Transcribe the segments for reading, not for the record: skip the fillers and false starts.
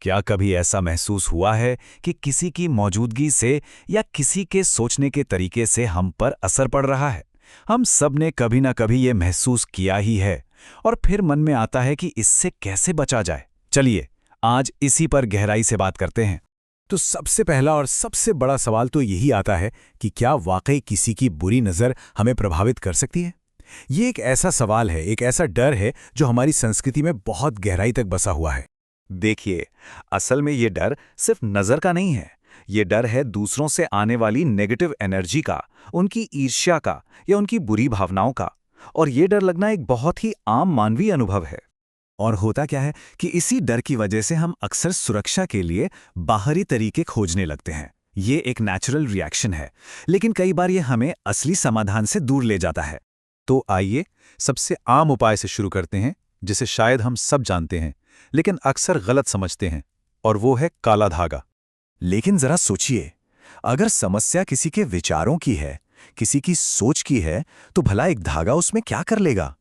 क्या कभी ऐसा महसूस हुआ है कि किसी की मौजूदगी से या किसी के सोचने के तरीके से हम पर असर पड़ रहा है? हम सब ने कभी ना कभी ये महसूस किया ही है और फिर मन में आता है कि इससे कैसे बचा जाए। चलिए, आज इसी पर गहराई से बात करते हैं। तो सबसे पहला और सबसे बड़ा सवाल तो यही आता है कि क्या वाकई किसी की बुरी नज़र हमें प्रभावित कर सकती है? ये एक ऐसा सवाल है, एक ऐसा डर है जो हमारी संस्कृति में बहुत गहराई तक बसा हुआ है। देखिए, असल में ये डर सिर्फ नजर का नहीं है। ये डर है दूसरों से आने वाली नेगेटिव एनर्जी का, उनकी ईर्ष्या का या उनकी बुरी भावनाओं का। और ये डर लगना एक बहुत ही आम मानवीय अनुभव है। और होता क्या है कि इसी डर की वजह से हम अक्सर सुरक्षा के लिए बाहरी तरीके खोजने लगते हैं। ये एक नेचुरल रिएक्शन है, लेकिन कई बार ये हमें असली समाधान से दूर ले जाता है। तो आइए सबसे आम उपाय से शुरू करते हैं, जिसे शायद हम सब जानते हैं लेकिन अक्सर गलत समझते हैं, और वो है काला धागा। लेकिन जरा सोचिए, अगर समस्या किसी के विचारों की है, किसी की सोच की है, तो भला एक धागा उसमें क्या कर लेगा?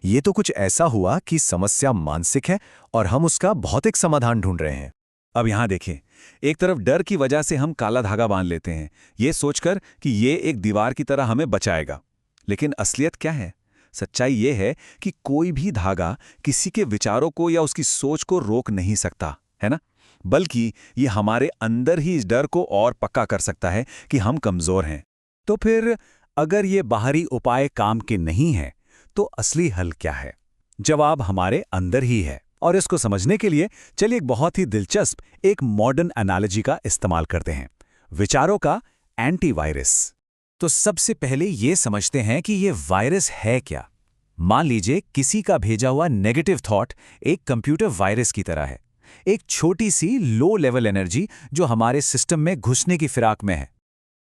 ये तो कुछ ऐसा हुआ कि समस्या मानसिक है और हम उसका भौतिक समाधान ढूंढ रहे हैं। अब यहां देखें, एक तरफ डर की वजह से हम काला धागा बांध लेते हैं, ये सोचकर कि ये एक दीवार की तरह हमें बचाएगा। लेकिन असलियत क्या है? सच्चाई ये है कि कोई भी धागा किसी के विचारों को या उसकी सोच को रोक नहीं सकता, है ना? बल्कि ये हमारे अंदर ही इस डर को और पक्का कर सकता है कि हम कमजोर हैं। तो फिर अगर ये बाहरी उपाय काम के नहीं हैं, तो असली हल क्या है? जवाब हमारे अंदर ही है। और इसको समझने के लिए चलिए एक बहुत ही दिलचस्प एक मॉडर्न एनालॉजी का इस्तेमाल करते हैं, विचारों का एंटीवायरस। तो सबसे पहले ये समझते हैं कि ये वायरस है क्या। मान लीजिए किसी का भेजा हुआ नेगेटिव थॉट एक कंप्यूटर वायरस की तरह है, एक छोटी सी लो लेवल एनर्जी जो हमारे सिस्टम में घुसने की फिराक में है।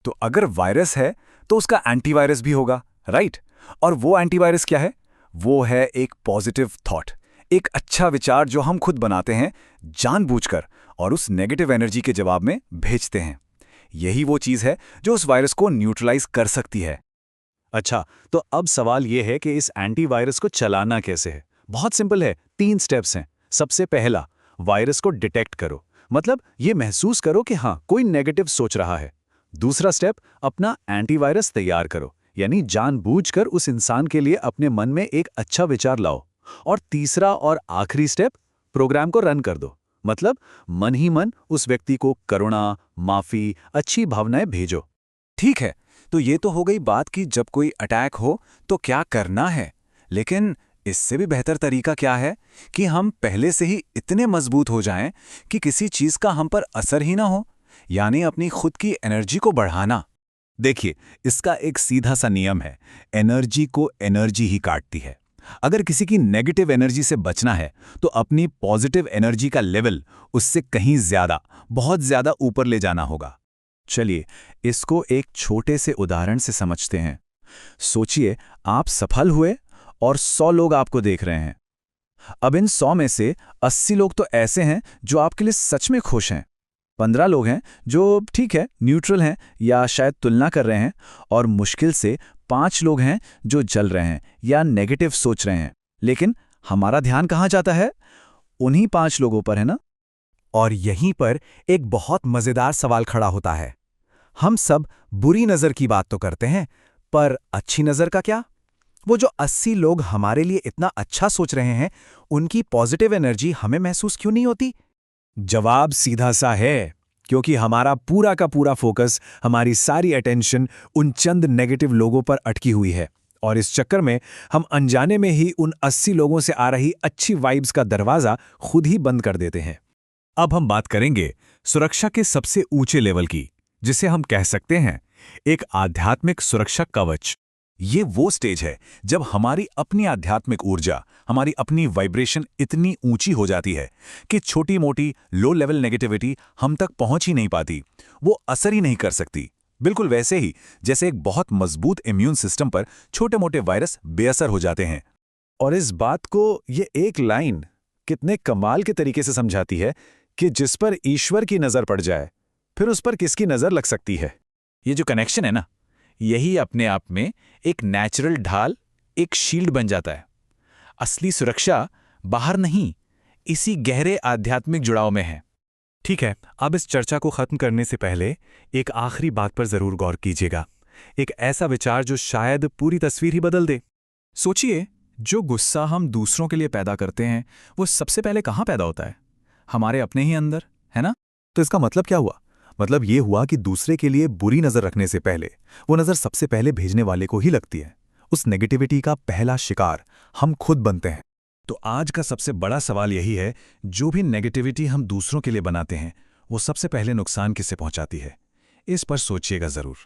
तो अगर वायरस है तो उसका एंटीवायरस भी होगा, राइट? और वो एंटीवायरस क्या है? वो है एक पॉजिटिव थॉट, एक अच्छा विचार जो हम खुद बनाते हैं जानबूझकर और उस नेगेटिव एनर्जी के जवाब में भेजते हैं। यही वो चीज है जो उस वायरस को न्यूट्रलाइज कर सकती है। अच्छा, तो अब सवाल यह है कि इस एंटीवायरस को चलाना कैसे है? बहुत सिंपल है, 3 स्टेप्स हैं। सबसे पहला, वायरस को डिटेक्ट करो, मतलब ये महसूस करो कि हाँ, कोई नेगेटिव सोच रहा है। दूसरा स्टेप, अपना एंटीवायरस तैयार करो, यानी जानबूझकर उस इंसान के लिए अपने मन में एक अच्छा विचार लाओ। और तीसरा और आखिरी स्टेप, प्रोग्राम को रन कर दो, मतलब मन ही मन उस व्यक्ति को करुणा, माफी, अच्छी भावनाएं भेजो। ठीक है, तो ये तो हो गई बात कि जब कोई अटैक हो तो क्या करना है। लेकिन इससे भी बेहतर तरीका क्या है कि हम पहले से ही इतने मजबूत हो जाएं कि किसी चीज का हम पर असर ही ना हो, यानी अपनी खुद की एनर्जी को बढ़ाना। देखिए, इसका एक सीधा सा नियम है, एनर्जी को एनर्जी ही काटती है। अगर किसी की नेगेटिव एनर्जी से बचना है तो अपनी पॉजिटिव एनर्जी का लेवल उससे कहीं ज्यादा, बहुत ज्यादा ऊपर ले जाना होगा। चलिए, इसको एक छोटे से उदाहरण से समझते हैं। सोचिए, आप सफल हुए और 100 लोग आपको देख रहे हैं। अब इन 100 में से 80 लोग तो ऐसे हैं जो आपके लिए सच में खुश हैं, 15 लोग हैं जो ठीक है, न्यूट्रल हैं या शायद तुलना कर रहे हैं, और मुश्किल से 5 लोग हैं जो जल रहे हैं या नेगेटिव सोच रहे हैं। लेकिन हमारा ध्यान कहाँ जाता है? उन्हीं 5 लोगों पर, है ना? और यहीं पर एक बहुत मजेदार सवाल खड़ा होता है। हम सब बुरी नजर की बात तो करते हैं, पर अच्छी नजर का क्या? वो जो 80 लोग हमारे लिए इतना अच्छा सोच रहे हैं, उनकी पॉजिटिव एनर्जी हमें महसूस क्यों नहीं होती? जवाब सीधा सा है, क्योंकि हमारा पूरा का पूरा फोकस, हमारी सारी अटेंशन उन चंद नेगेटिव लोगों पर अटकी हुई है। और इस चक्कर में हम अनजाने में ही उन 80 लोगों से आ रही अच्छी वाइब्स का दरवाजा खुद ही बंद कर देते हैं। अब हम बात करेंगे सुरक्षा के सबसे ऊंचे लेवल की, जिसे हम कह सकते हैं एक आध्यात्मिक सुरक्षा कवच। ये वो स्टेज है जब हमारी अपनी आध्यात्मिक ऊर्जा, हमारी अपनी वाइब्रेशन इतनी ऊंची हो जाती है कि छोटी मोटी लो लेवल नेगेटिविटी हम तक पहुंच ही नहीं पाती, वो असर ही नहीं कर सकती। बिल्कुल वैसे ही जैसे एक बहुत मजबूत इम्यून सिस्टम पर छोटे मोटे वायरस बेअसर हो जाते हैं। और इस बात को ये एक लाइन कितने कमाल के तरीके से समझाती है कि जिस पर ईश्वर की नजर पड़ जाए, फिर उस पर किसकी नजर लग सकती है। ये जो कनेक्शन है ना, यही अपने आप में एक नेचुरल ढाल, एक शील्ड बन जाता है। असली सुरक्षा बाहर नहीं, इसी गहरे आध्यात्मिक जुड़ाव में है। ठीक है, अब इस चर्चा को खत्म करने से पहले एक आखिरी बात पर जरूर गौर कीजिएगा। एक ऐसा विचार जो शायद पूरी तस्वीर ही बदल दे। सोचिए, जो गुस्सा हम दूसरों के लिए पैदा करते हैं वो सबसे पहले कहाँ पैदा होता है? हमारे अपने ही अंदर, है ना? तो इसका मतलब क्या हुआ? मतलब ये हुआ कि दूसरे के लिए बुरी नज़र रखने से पहले वो नज़र सबसे पहले भेजने वाले को ही लगती है। उस नेगेटिविटी का पहला शिकार हम खुद बनते हैं। तो आज का सबसे बड़ा सवाल यही है, जो भी नेगेटिविटी हम दूसरों के लिए बनाते हैं वो सबसे पहले नुकसान किससे पहुंचाती है? इस पर सोचिएगा जरूर।